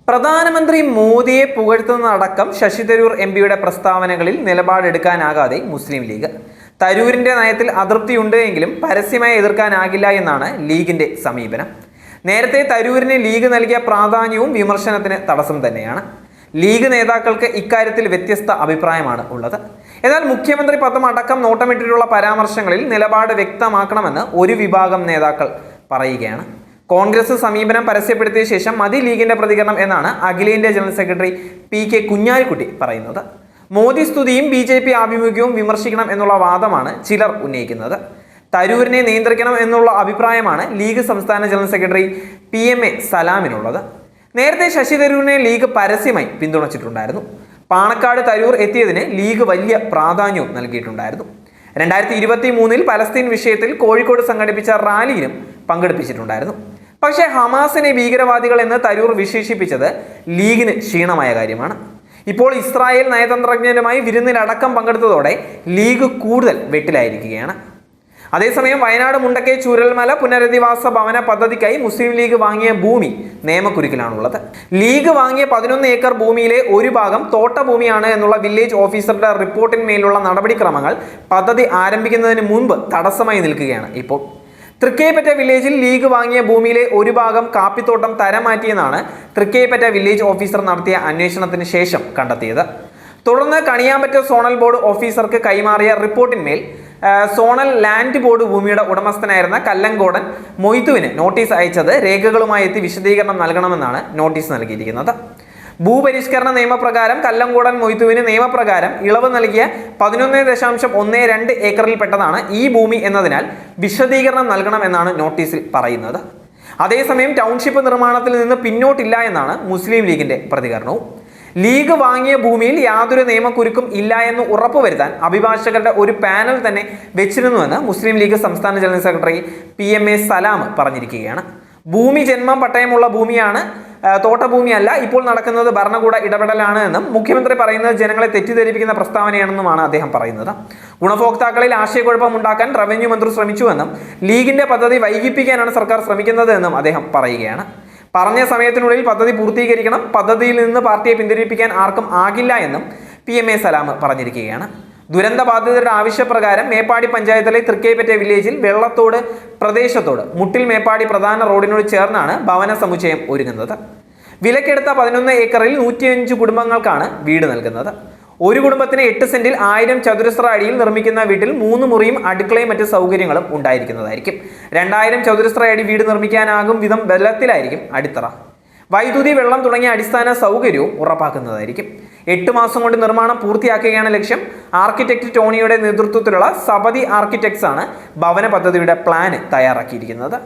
പ്രധാനമന്ത്രി മോദിയെ പുകഴ്ത്തുന്നതടക്കം ശശി തരൂർ എംപിയുടെ പ്രസ്താവനകളിൽ നിലപാടെടുക്കാനാകാതെ മുസ്ലിം ലീഗ്. തരൂരിന്റെ നയത്തിൽ അതൃപ്തിയുണ്ട് എങ്കിലും പരസ്യമായി എതിർക്കാനാകില്ല എന്നാണ് ലീഗിന്റെ സമീപനം. നേരത്തെ തരൂരിന് ലീഗ് നൽകിയ പ്രാധാന്യവും വിമർശനത്തിന് തടസ്സം തന്നെയാണ്. ലീഗ് നേതാക്കൾക്ക് ഇക്കാര്യത്തിൽ വ്യത്യസ്ത അഭിപ്രായമാണ് ഉള്ളത്. എന്നാൽ മുഖ്യമന്ത്രി പദം അടക്കം നോട്ടമിട്ടിട്ടുള്ള പരാമർശങ്ങളിൽ നിലപാട് വ്യക്തമാക്കണമെന്ന് ഒരു വിഭാഗം നേതാക്കൾ പറയുകയാണ്. കോൺഗ്രസ് സമീപനം പരസ്യപ്പെടുത്തിയ ശേഷം മതി ലീഗിന്റെ പ്രതികരണം എന്നാണ് അഖിലേന്ത്യാ ജനറൽ സെക്രട്ടറി പി.കെ. കുഞ്ഞാലിക്കുട്ടി പറയുന്നത്. മോദി സ്തുതിയും ബി.ജെ.പി. ആഭിമുഖ്യവും വിമർശിക്കണം എന്നുള്ള വാദമാണ് ചിലർ ഉന്നയിക്കുന്നത്. തരൂരിനെ നിയന്ത്രിക്കണം എന്നുള്ള അഭിപ്രായമാണ് ലീഗ് സംസ്ഥാന ജനറൽ സെക്രട്ടറി പി.എം.എ. സലാമിനുള്ളത്. നേരത്തെ ശശി തരൂരിനെ ലീഗ് പരസ്യമായി പിന്തുണച്ചിട്ടുണ്ടായിരുന്നു. പാണക്കാട് തരൂർ എത്തിയതിന് ലീഗ് വലിയ പ്രാധാന്യവും നൽകിയിട്ടുണ്ടായിരുന്നു. 2023 പലസ്തീൻ വിഷയത്തിൽ കോഴിക്കോട് സംഘടിപ്പിച്ച റാലിയിലും പങ്കെടുപ്പിച്ചിട്ടുണ്ടായിരുന്നു. പക്ഷേ ഹമാസിനെ ഭീകരവാദികൾ എന്ന് തരൂർ വിശേഷിപ്പിച്ചത് ലീഗിന് ക്ഷീണമായ കാര്യമാണ്. ഇപ്പോൾ ഇസ്രായേൽ നയതന്ത്രജ്ഞരുമായി വിരുന്നിലടക്കം പങ്കെടുത്തതോടെ ലീഗ് കൂടുതൽ വെട്ടിലായിരിക്കുകയാണ്. അതേസമയം വയനാട് മുണ്ടക്കൈ ചൂരൽമല പുനരധിവാസ ഭവന പദ്ധതിക്കായി മുസ്ലിം ലീഗ് വാങ്ങിയ ഭൂമി നിയമക്കുരുക്കിലാണുള്ളത്. ലീഗ് വാങ്ങിയ 11 ഏക്കർ ഭൂമിയിലെ ഒരു ഭാഗം തോട്ടഭൂമിയാണ് എന്നുള്ള വില്ലേജ് ഓഫീസറുടെ റിപ്പോർട്ടിന്മേലുള്ള നടപടിക്രമങ്ങൾ പദ്ധതി ആരംഭിക്കുന്നതിന് മുൻപ് തടസ്സമായി നിൽക്കുകയാണ്. ഇപ്പോൾ തൃക്കൈപ്പറ്റ വില്ലേജിൽ ലീഗ് വാങ്ങിയ ഭൂമിയിലെ ഒരു ഭാഗം കാപ്പിത്തോട്ടം തരം മാറ്റിയെന്നാണ് തൃക്കൈപ്പറ്റ വില്ലേജ് ഓഫീസർ നടത്തിയ അന്വേഷണത്തിന് ശേഷം കണ്ടെത്തിയത്. തുടർന്ന് കണിയാമ്പറ്റ സോണൽ ബോർഡ് ഓഫീസർക്ക് കൈമാറിയ റിപ്പോർട്ടിന്മേൽ സോണൽ ലാൻഡ് ബോർഡ് ഭൂമിയുടെ ഉടമസ്ഥനായിരുന്ന കല്ലങ്കോടൻ മൊയ്തുവിന് നോട്ടീസ് അയച്ചത് രേഖകളുമായി എത്തി വിശദീകരണം നൽകണമെന്നാണ് നോട്ടീസ് നൽകിയിരിക്കുന്നത്. ഭൂപരിഷ്കരണ നിയമപ്രകാരം കല്ലങ്കോടൻ മൊയ്തുവിന് നിയമപ്രകാരം ഇളവ് നൽകിയ 11.12 ഏക്കറിൽപ്പെട്ടതാണ് ഈ ഭൂമി എന്നതിനാൽ വിശദീകരണം നൽകണമെന്നാണ് നോട്ടീസിൽ പറയുന്നത്. അതേസമയം ടൗൺഷിപ്പ് നിർമ്മാണത്തിൽ നിന്ന് പിന്നോട്ടില്ല എന്നാണ് മുസ്ലിം ലീഗിന്റെ പ്രതികരണവും. ലീഗ് വാങ്ങിയ ഭൂമിയിൽ യാതൊരു നിയമക്കുരുക്കും ഇല്ല എന്ന് ഉറപ്പുവരുത്താൻ അഭിഭാഷകരുടെ ഒരു പാനൽ തന്നെ വെച്ചിരുന്നുവെന്ന് മുസ്ലിം ലീഗ് സംസ്ഥാന ജനറൽ സെക്രട്ടറി പി.എം.എ. സലാം പറഞ്ഞിരിക്കുകയാണ്. ഭൂമി ജന്മം പട്ടയമുള്ള ഭൂമിയാണ്, തോട്ടഭൂമിയല്ല. ഇപ്പോൾ നടക്കുന്നത് ഭരണകൂട ഇടപെടലാണ് എന്നും മുഖ്യമന്ത്രി പറയുന്നത് ജനങ്ങളെ തെറ്റിദ്ധരിപ്പിക്കുന്ന പ്രസ്താവനയാണെന്നുമാണ് അദ്ദേഹം പറയുന്നത്. ഗുണഭോക്താക്കളിൽ ആശയക്കുഴപ്പം ഉണ്ടാക്കാൻ റവന്യൂ മന്ത്രി ശ്രമിച്ചുവെന്നും ലീഗിന്റെ പദ്ധതി വൈകിപ്പിക്കാനാണ് സർക്കാർ ശ്രമിക്കുന്നത് എന്നും അദ്ദേഹം പറയുകയാണ്. പറഞ്ഞ സമയത്തിനുള്ളിൽ പദ്ധതി പൂർത്തീകരിക്കണം, പദ്ധതിയിൽ നിന്ന് പാർട്ടിയെ പിന്തിരിപ്പിക്കാൻ ആർക്കും ആകില്ല എന്നും പി.എം.എ. സലാം പറഞ്ഞിരിക്കുകയാണ്. ദുരന്ത ബാധിതരുടെ ആവശ്യപ്രകാരം മേപ്പാടി പഞ്ചായത്തിലെ തൃക്കൈപ്പറ്റ വില്ലേജിൽ വെള്ളത്തോട് പ്രദേശത്തോട് മുട്ടിൽ മേപ്പാടി പ്രധാന റോഡിനോട് ചേർന്നാണ് ഭവന സമുച്ചയം ഒരുങ്ങുന്നത്. വിലക്കെടുത്ത 11 ഏക്കറിൽ 105 കുടുംബങ്ങൾക്കാണ് വീട് നൽകുന്നത്. ഒരു കുടുംബത്തിന് 8 സെന്റിൽ 1000 ചതുരശ്ര അടിയിൽ നിർമ്മിക്കുന്ന വീട്ടിൽ 3 മുറിയും അടുക്കളയും മറ്റ് സൗകര്യങ്ങളും ഉണ്ടായിരിക്കുന്നതായിരിക്കും. 2000 ചതുരശ്ര അടി വീട് നിർമ്മിക്കാനാകും വിധം ബലത്തിലായിരിക്കും അടിത്തറ. വൈദ്യുതി, വെള്ളം തുടങ്ങിയ അടിസ്ഥാന സൗകര്യവും ഉറപ്പാക്കുന്നതായിരിക്കും. 8 മാസം കൊണ്ട് നിർമ്മാണം പൂർത്തിയാക്കുകയാണ് ലക്ഷ്യം. ആർക്കിടെക്ട് ടോണിയുടെ നേതൃത്വത്തിലുള്ള സപതി ആർക്കിടെക്ട്സ് ആണ് ഭവന പദ്ധതിയുടെ പ്ലാന് തയ്യാറാക്കിയിരിക്കുന്നത്.